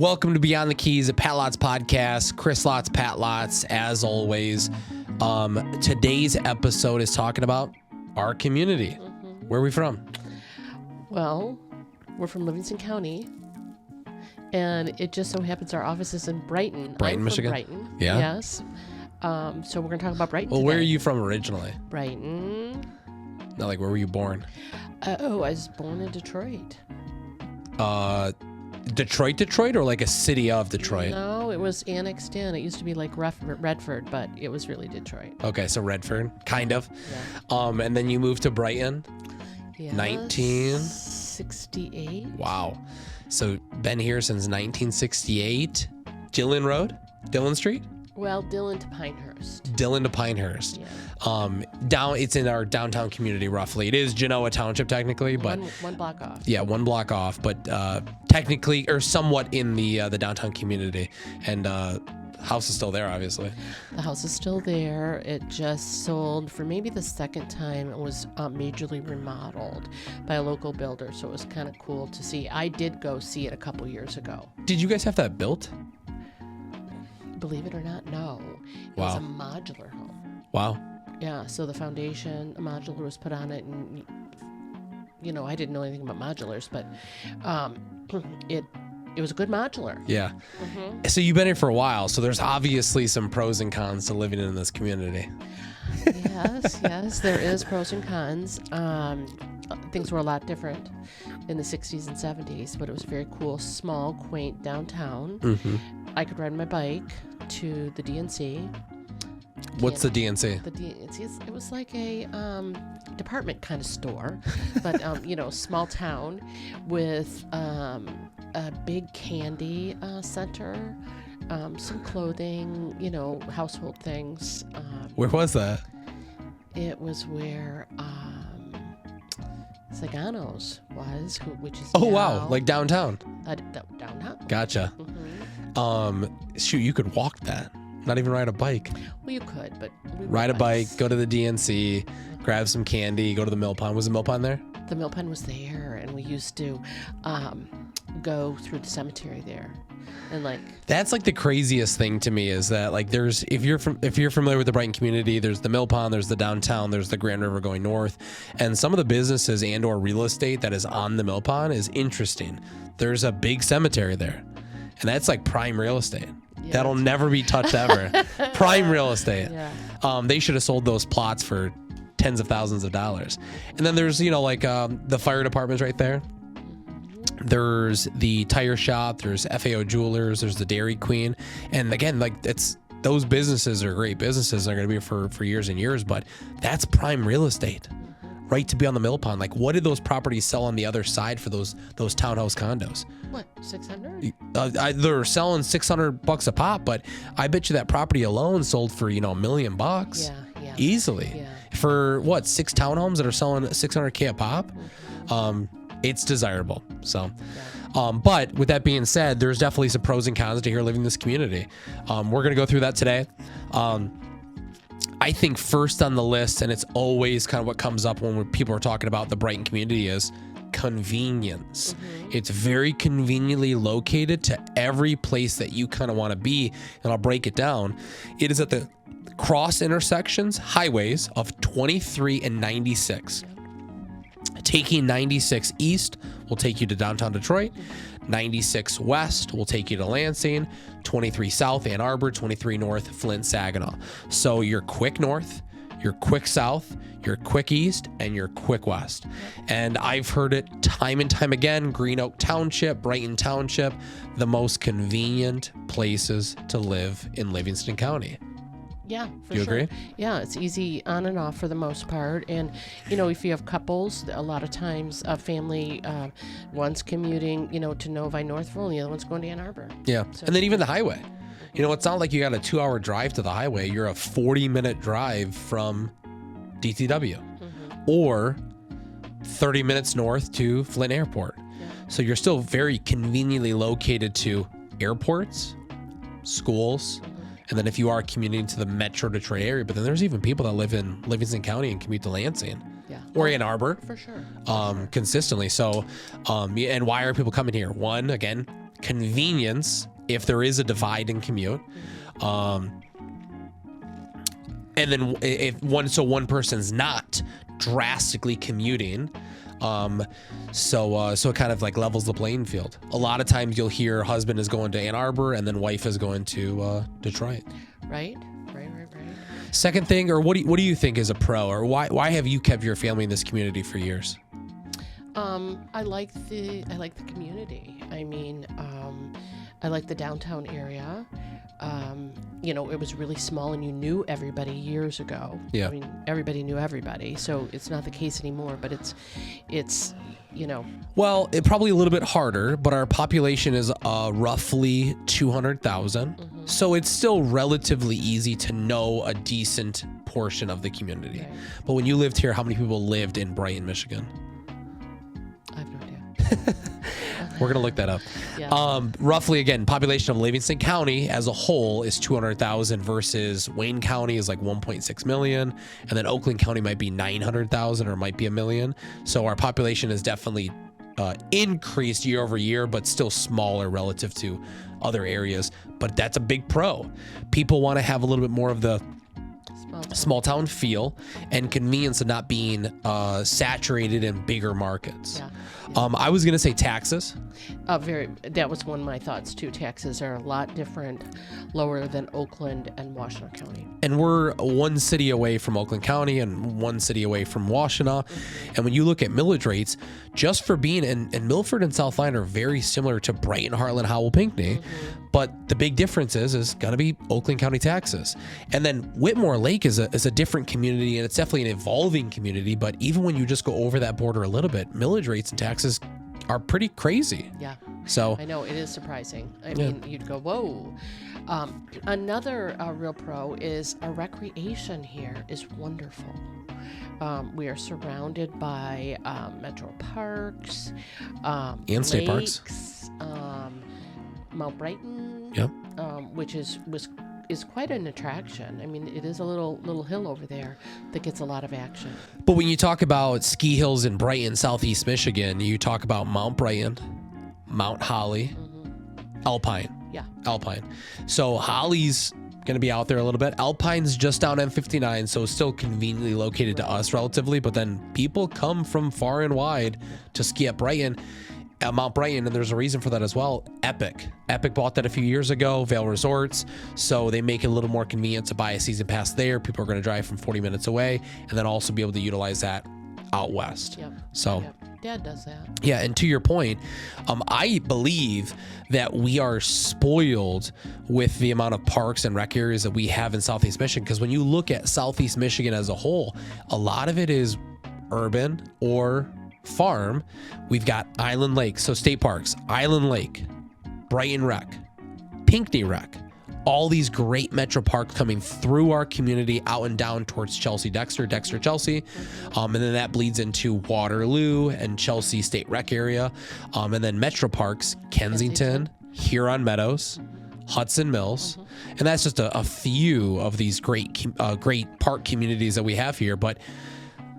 Welcome to Beyond the Keys, a Pat Lotz podcast. Chris Lotz, Pat Lotz, as always. Today's episode is talking about our community. Where are we from? Well, we're from Livingston County, and it just so happens our office is in Brighton. Brighton, Michigan? Brighton, yeah. Yes. So we're going to talk about Brighton Well, today. where are you from originally? Brighton. Not like, where were you born? I was born in Detroit. Detroit, or like a city of Detroit? No, it was annexed in. It used to be like Redford, but it was really Detroit. Okay, so Redford, kind of. Yeah. And then you moved to Brighton? Yes. 1968. Wow. So been here since 1968. Dillon Street? Well, Dillon to Pinehurst. Dillon to Pinehurst. Yeah. It's in our downtown community roughly. It is Genoa Township technically, but one block off. Yeah, one block off, but technically or somewhat in the downtown community. And house is still there, obviously. The house is still there. It just sold for maybe the second time. It was majorly remodeled by a local builder, so it was kind of cool to see. I did go see it a couple years ago. Did you guys have that built? Believe it or not, no. It was a modular home. Wow. Yeah, so the foundation, a modular was put on it, and I didn't know anything about modulars, but it was a good modular. Yeah. So you've been here for a while, so there's obviously some pros and cons to living in this community. Yes, there is pros and cons. Things were a lot different in the 60s and 70s, but it was very cool, small, quaint downtown. I could ride my bike to the DNC. What's the DNC? The DNC, it was like a department kind of store, but small town with a big candy center, some clothing, household things. Where was that? It was where Sagano's was, which is wow, like downtown. Downtown. Gotcha. Shoot, you could walk that. Not even ride a bike. Well, you could, but ride a bike, go to the DNC, grab some candy, go to the mill pond. Was the mill pond there? The mill pond was there, and we used to go through the cemetery there, and that's like the craziest thing to me is that like there's if you're familiar with the Brighton community, there's the mill pond, there's the downtown, there's the Grand River going north, and some of the businesses and or real estate that is on the mill pond is interesting. There's a big cemetery there, and that's like prime real estate. Yeah, that'll never be touched ever. Prime real estate. Yeah. They should have sold those plots for tens of thousands of dollars. And then there's, the fire department's right there. There's the tire shop. There's FAO Jewelers. There's the Dairy Queen. And again, those businesses are great businesses. They're going to be for years and years, but that's prime real estate. Right to be on the mill pond. Like, what did those properties sell on the other side for those townhouse condos? What, 600? They're selling $600 a pop, but I bet you that property alone sold for $1 million. Yeah. Easily. Yeah. For what, 6 townhomes that are selling $600K a pop? It's desirable. So, but with that being said, there's definitely some pros and cons to here living in this community. We're gonna go through that today. I think first on the list, and it's always kind of what comes up when people are talking about the Brighton community, is convenience. It's very conveniently located to every place that you kind of want to be, and I'll break it down. It is at the cross intersections, highways of 23 and 96. Taking 96 east will take you to downtown Detroit. 96 west will take you to Lansing. 23 south, Ann Arbor. 23 north, Flint, Saginaw. So you're quick north, you're quick south, you're quick east, and you're quick west. And I've heard it time and time again, Green Oak Township, Brighton Township, the most convenient places to live in Livingston County. Yeah, for Do you sure. agree? Yeah, it's easy on and off for the most part. And, if you have couples, a lot of times a family, one's commuting, to Novi Northville, and the other one's going to Ann Arbor. Yeah. So, and then even the highway. It's not like you got a 2-hour drive to the highway. You're a 40-minute drive from DTW or 30 minutes north to Flint Airport. Yeah. So you're still very conveniently located to airports, schools, and then if you are commuting to the Metro Detroit area, but then there's even people that live in Livingston County and commute to Lansing. Yeah. Or Ann Arbor. For sure. Consistently. So, and why are people coming here? One, again, convenience if there is a divide in commute. And then if one person's not drastically commuting, so it kind of like levels the playing field. A lot of times you'll hear husband is going to Ann Arbor and then wife is going to Detroit. Right. Second thing, or what do you think is a pro, or why have you kept your family in this community for years? I like the community. I mean, I like the downtown area. It was really small and you knew everybody years ago. Yeah. I mean, everybody knew everybody. So it's not the case anymore, but it's. Well, it probably a little bit harder, but our population is roughly 200,000. Mm-hmm. So it's still relatively easy to know a decent portion of the community. Right. But when you lived here, how many people lived in Brighton, Michigan? I have no idea. We're going to look that up. Yeah. Roughly, again, population of Livingston County as a whole is 200,000 versus Wayne County is like 1.6 million. And then Oakland County might be 900,000 or might be a million. So our population has definitely increased year over year, but still smaller relative to other areas. But that's a big pro. People want to have a little bit more of the small town feel and convenience of not being saturated in bigger markets. Yeah. I was going to say taxes. That was one of my thoughts too. Taxes are a lot different, lower than Oakland and Washtenaw County. And we're one city away from Oakland County and one city away from Washtenaw. Mm-hmm. And when you look at millage rates, just for being in Milford and South Line are very similar to Brighton, Heartland, Howell, Pinckney. Mm-hmm. But the big difference is going to be Oakland County taxes. And then Whitmore Lake is a different community, and it's definitely an evolving community. But even when you just go over that border a little bit, millage rates and taxes are pretty crazy. Yeah. So I know it is surprising. I mean, you'd go, whoa. Another real pro is our recreation here is wonderful. We are surrounded by metro parks, and state parks. Mount Brighton, yep. Which is quite an attraction. I mean, it is a little hill over there that gets a lot of action. But when you talk about ski hills in Brighton, Southeast Michigan, you talk about Mount Brighton, Mount Holly, Alpine. Yeah. Alpine. So Holly's going to be out there a little bit. Alpine's just down M59, so it's still conveniently located to us relatively, but then people come from far and wide to ski at Brighton. At Mount Brighton, and there's a reason for that as well. Epic bought that a few years ago, Vail Resorts, so they make it a little more convenient to buy a season pass there. People are going to drive from 40 minutes away and then also be able to utilize that out west. Yep. So Dad does that. Yeah, and to your point, I believe that we are spoiled with the amount of parks and rec areas that we have in Southeast Michigan, because when you look at Southeast Michigan as a whole, a lot of it is urban or farm. We've got Island Lake, so state parks, Island Lake, Brighton Rec, Pinckney Rec, all these great metro parks coming through our community out and down towards Chelsea, Dexter, Chelsea. And then that bleeds into Waterloo and Chelsea State Rec area. And then metro parks, Kensington, Huron Meadows, Hudson Mills. And that's just a few of these great park communities that we have here.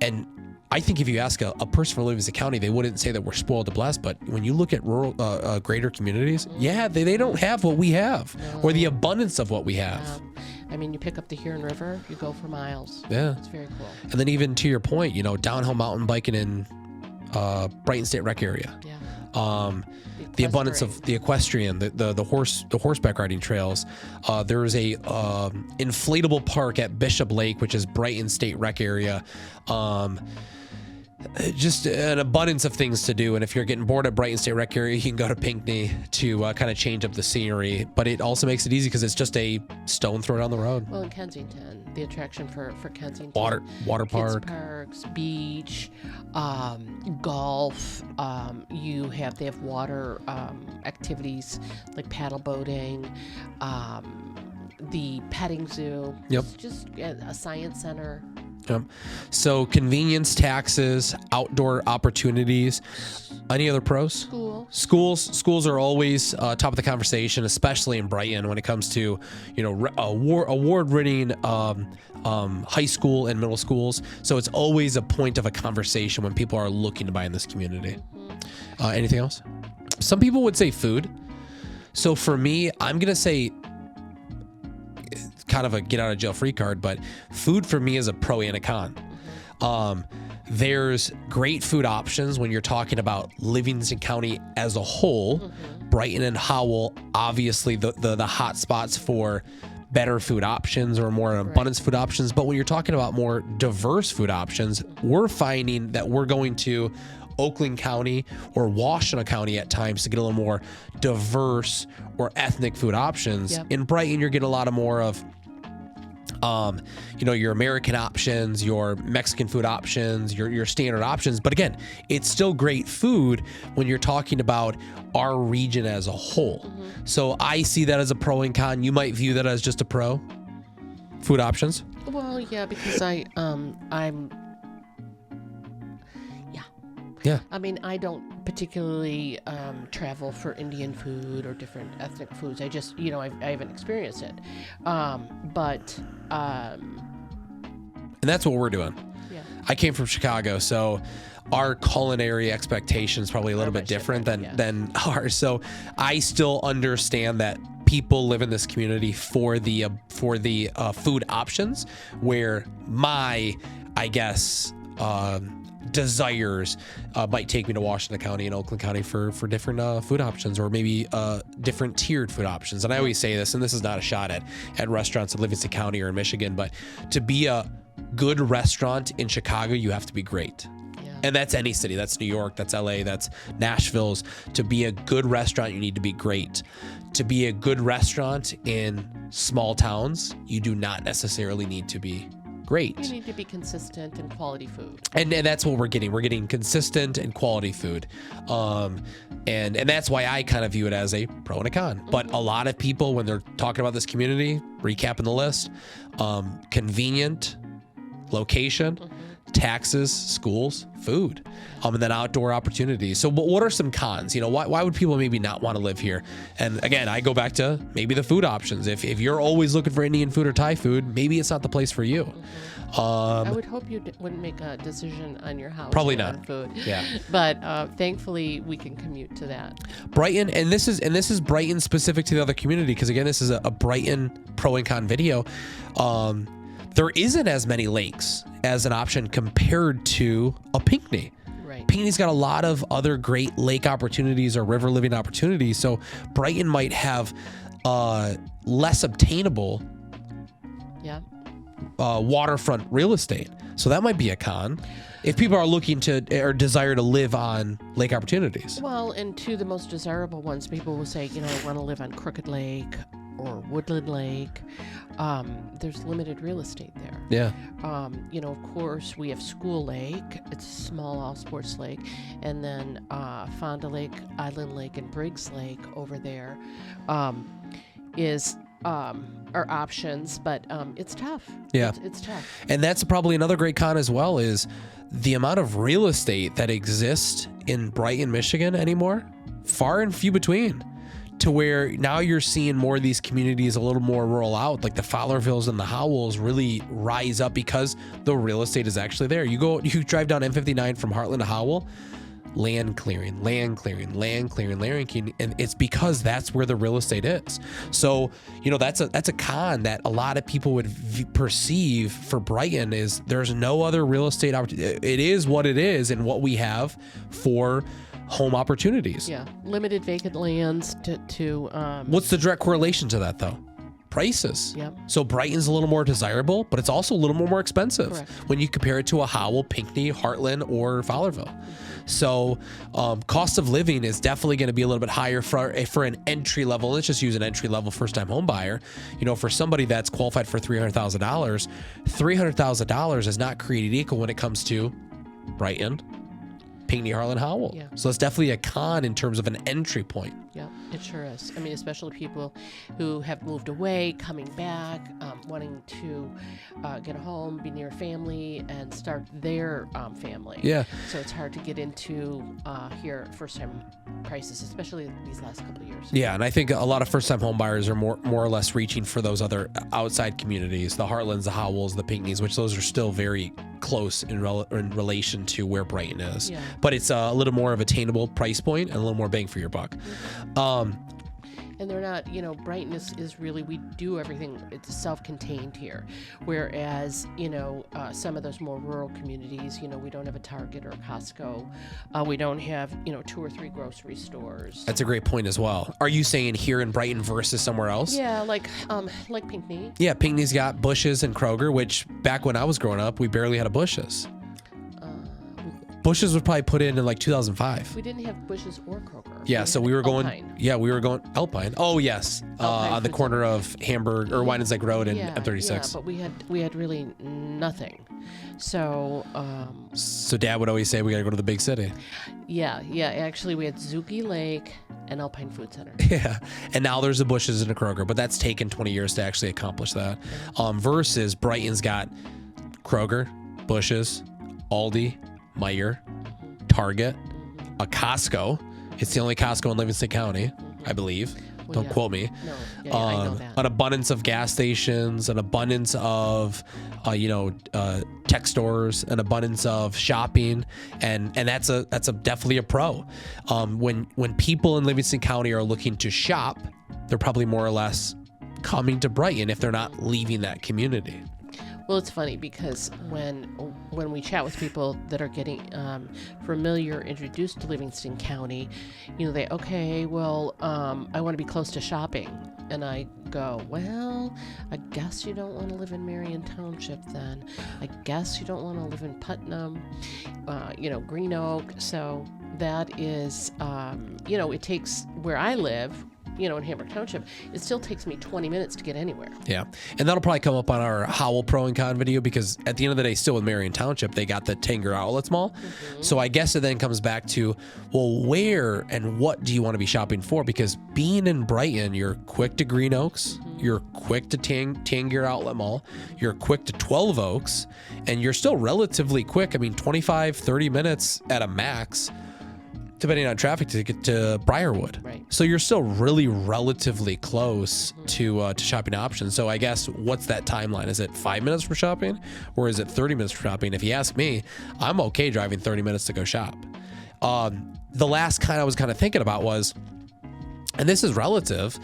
And I think if you ask a person from Livingston County, they wouldn't say that we're spoiled to blessed. But when you look at rural, greater communities, they don't have what we have, or the abundance of what we have. I mean, you pick up the Huron River, you go for miles. Yeah, it's very cool. And then even to your point, downhill mountain biking in Brighton State Rec area. Yeah. The abundance of the equestrian, the horseback riding trails. There is a inflatable park at Bishop Lake, which is Brighton State Rec area. Just an abundance of things to do. And if you're getting bored at Brighton State Rec area, you can go to Pinckney to kind of change up the scenery. But it also makes it easy because it's just a stone throw down the road. Well, in Kensington, the attraction for Kensington. Water park. Kids parks, beach, golf. They have water activities like paddle boating, the petting zoo. Yep. It's just a science center. So convenience, taxes, outdoor opportunities. Any other pros? Schools are always top of the conversation, especially in Brighton when it comes to award-winning high school and middle schools. So it's always a point of a conversation when people are looking to buy in this community. Anything else? Some people would say food. So for me, I'm going to say kind of a get out of jail free card, but food for me is a pro and a con. There's great food options when you're talking about Livingston County as a whole. Brighton and Howell, obviously the hot spots for better food options or more abundance food options. But when you're talking about more diverse food options, we're finding that we're going to Oakland County or Washtenaw County at times to get a little more diverse or ethnic food options. Yep. In Brighton, you're getting a lot of more of your American options, your Mexican food options, your standard options. But again, it's still great food when you're talking about our region as a whole. So I see that as a pro and con. You might view that as just a pro. Food options. Well, yeah, because Yeah. I mean, I don't particularly travel for Indian food or different ethnic foods. I just, I haven't experienced it. And that's what we're doing. Yeah. I came from Chicago, so our culinary expectations probably a little bit different than ours. So I still understand that people live in this community for the food options, where my, I guess, desires might take me to Washtenaw County and Oakland County for different food options, or maybe different tiered food options. And I always say this, and this is not a shot at restaurants in Livingston County or in Michigan, but to be a good restaurant in Chicago, you have to be great. And that's any city. That's New York, that's LA, that's Nashville's. To be a good restaurant, you need to be great. To be a good restaurant in small towns, you do not necessarily need to be great. You need to be consistent and quality food. And that's what we're getting. We're getting consistent and quality food. And that's why I kind of view it as a pro and a con. But a lot of people, when they're talking about this community, recapping the list, convenient, location, taxes, schools, food, and then outdoor opportunities. So what are some cons? Why would people maybe not want to live here? And again, I go back to maybe the food options. If you're always looking for Indian food or Thai food, maybe it's not the place for you. I would hope you wouldn't make a decision on your house. Probably on not. Food. Yeah. But thankfully, we can commute to that. Brighton, and this is Brighton specific to the other community, because again, this is a Brighton pro and con video. There isn't as many lakes as an option compared to a Pinckney. Right. Pinckney's got a lot of other great lake opportunities or river living opportunities. So Brighton might have less obtainable waterfront real estate. So that might be a con if people are looking to or desire to live on lake opportunities. Well, and two of the most desirable ones, people will say, I want to live on Crooked Lake or Woodland Lake. There's limited real estate there. Yeah. Of course, we have School Lake. It's a small all-sports lake. And then Fonda Lake, Island Lake, and Briggs Lake over there are options, but it's tough. Yeah. It's tough. And that's probably another great con as well, is the amount of real estate that exists in Brighton, Michigan anymore, far and few between. To where now you're seeing more of these communities a little more rural out, like the Fowlervilles and the Howells really rise up because the real estate is actually there. You drive down M59 from Heartland to Howell, land clearing, and it's because that's where the real estate is. So, that's a con that a lot of people would perceive for Brighton, is there's no other real estate opportunity. It is what it is and what we have for home opportunities. Yeah, limited vacant lands to What's the direct correlation to that, though? Prices. Yep. So Brighton's a little more desirable, but it's also a little more expensive. Correct. When you compare it to a Howell, Pinckney, Heartland, or Fowlerville. So cost of living is definitely going to be a little bit higher for an entry level. Let's just use an entry level first time home buyer. For somebody that's qualified for $300,000, $300,000 is not created equal when it comes to Brighton, Pinckney, Harlan, Howell. Yeah. So it's definitely a con in terms of an entry point. Yeah, it sure is. I mean, especially people who have moved away, coming back, wanting to get a home, be near family, and start their family. Yeah. So it's hard to get into here first-time prices, especially these last couple of years. Yeah, and I think a lot of first-time home buyers are more or less reaching for those other outside communities, the Heartlands, the Howells, the Pinckneys, which those are still very close in relation to where Brighton is. Yeah. But it's a little more of attainable price point and a little more bang for your buck. And they're not, Brighton is really, we do everything, it's self-contained here. Whereas, some of those more rural communities, we don't have a Target or a Costco. We don't have, 2 or 3 grocery stores. That's a great point as well. Are you saying here in Brighton versus somewhere else? Yeah, like Pinckney. Yeah, Pinckney's got Bush's and Kroger, which back when I was growing up, we barely had a Bush's. Bush's was probably put in like 2005. We didn't have Bush's or Kroger. Yeah, so we were going. Alpine. Yeah, we were going Alpine. Oh yes, on the corner of Hamburg or Weinensek Road and M36. Yeah, but we had really nothing. So. So Dad would always say we got to go to the big city. Yeah. Actually, we had Zuki Lake and Alpine Food Center. Yeah, and now there's a Bush's and a Kroger, but that's taken 20 years to actually accomplish that. Versus Brighton's got Kroger, Bush's, Aldi, Meijer, Target, a Costco. It's the only Costco in Livingston County, I believe. Well, Don't quote me. No, I know that. An abundance of gas stations, an abundance of, tech stores, an abundance of shopping, and that's definitely a pro. When people in Livingston County are looking to shop, they're probably more or less coming to Brighton if they're not leaving that community. Well, it's funny because when we chat with people that are getting familiar, introduced to Livingston County, I want to be close to shopping. And I go, well, I guess you don't want to live in Marion Township then. I guess you don't want to live in Putnam, Green Oak. So that is, it takes where I live, in Hamburg Township, it still takes me 20 minutes to get anywhere. Yeah. And that'll probably come up on our Howell Pro and Con video because at the end of the day, still with Marion Township, they got the Tanger Outlets Mall. Mm-hmm. So I guess it then comes back to, well, where and what do you want to be shopping for? Because being in Brighton, you're quick to Green Oaks, you're quick to Tanger Outlet Mall, you're quick to 12 Oaks, and you're still relatively quick. 25, 30 minutes at a max, depending on traffic, to get to Briarwood. Right. So you're still really relatively close to shopping options. So I guess what's that timeline? Is it 5 minutes for shopping or is it 30 minutes for shopping? If you ask me, I'm okay driving 30 minutes to go shop. The last kind I was kind of thinking about was, and this is relative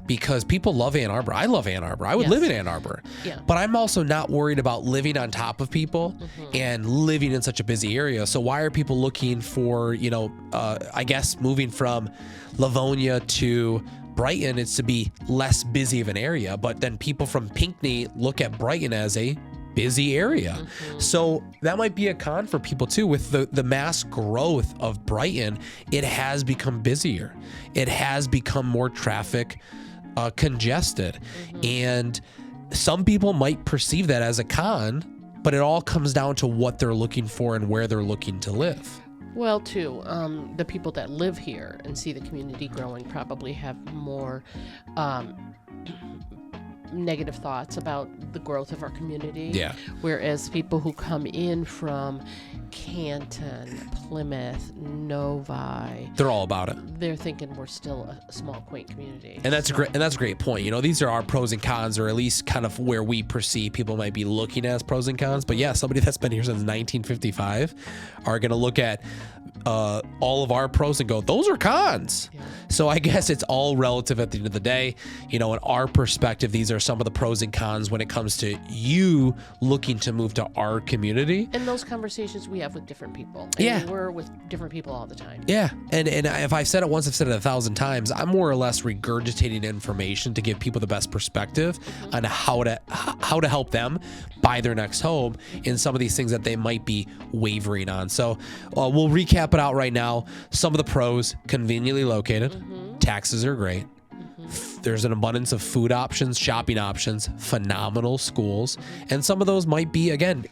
because people love Ann Arbor. I love Ann Arbor. I would live in Ann Arbor. Yeah. But I'm also not worried about living on top of people and living in such a busy area. So why are people looking for, I guess moving from Livonia to Brighton, it's to be less busy of an area. But then people from Pinckney look at Brighton as a busy area. So that might be a con for people too. With the mass growth of Brighton, it has become busier. It has become more traffic congested. And some people might perceive that as a con, but it all comes down to what they're looking for and where they're looking to live. Well, too, the people that live here and see the community growing probably have more negative thoughts about the growth of our community. Yeah. Whereas people who come in from Canton, Plymouth, Novi, They're all about it. they're thinking we're still a small, quaint community. And that's a great point. These are our pros and cons, or at least kind of where we perceive people might be looking at as pros and cons. But yeah, somebody that's been here since 1955 are going to look at all of our pros and go, those are cons. Yeah. So I guess it's all relative at the end of the day. In our perspective, these are some of the pros and cons when it comes to you looking to move to our community. And those conversations we have with different people. Yeah. We're with different people all the time. Yeah. And if I've said it once, I've said it 1,000 times. I'm more or less regurgitating information to give people the best perspective on how to help them buy their next home in some of these things that they might be wavering on. So we'll recap it out right now. Some of the pros: conveniently located, taxes are great. There's an abundance of food options, shopping options, phenomenal schools. And some of those might be, again,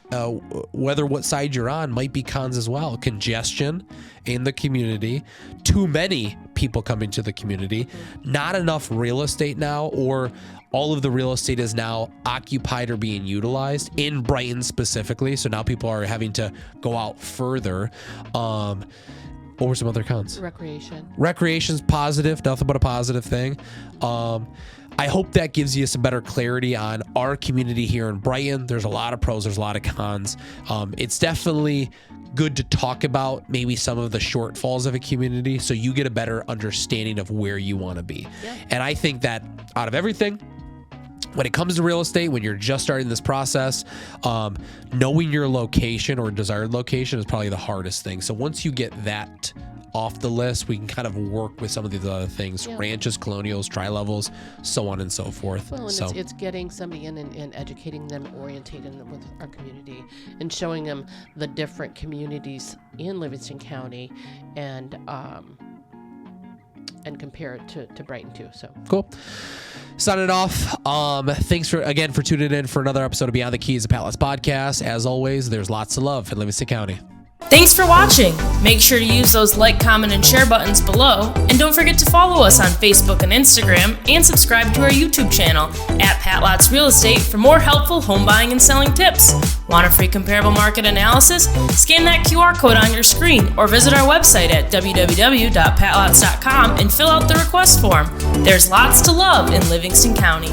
whether what side you're on, might be cons as well. Congestion in the community, too many people coming to the community, not enough real estate now, or all of the real estate is now occupied or being utilized in Brighton specifically. So now people are having to go out further. What were some other cons? Recreation. Recreation's positive, nothing but a positive thing. I hope that gives you some better clarity on our community here in Brighton. There's a lot of pros, there's a lot of cons. It's definitely good to talk about maybe some of the shortfalls of a community so you get a better understanding of where you want to be. Yeah. And I think that out of everything, when it comes to real estate, when you're just starting this process, knowing your location or desired location is probably the hardest thing. So once you get that off the list, we can kind of work with some of these other things, ranches, colonials, tri-levels, so on and so forth. Well, and it's getting somebody in and educating them, orientating them with our community, and showing them the different communities in Livingston County, and compare it to Brighton too. So cool. Signing off. Thanks for tuning in for another episode of Beyond the Keys, a Pat Lotz podcast. As always, there's lots of love in Livingston County. Thanks for watching. Make sure to use those like, comment, and share buttons below. And don't forget to follow us on Facebook and Instagram, and subscribe to our YouTube channel at Pat Lotz Real Estate for more helpful home buying and selling tips. Want a free comparable market analysis? Scan that QR code on your screen or visit our website at www.patlotz.com and fill out the request form. There's lots to love in Livingston County.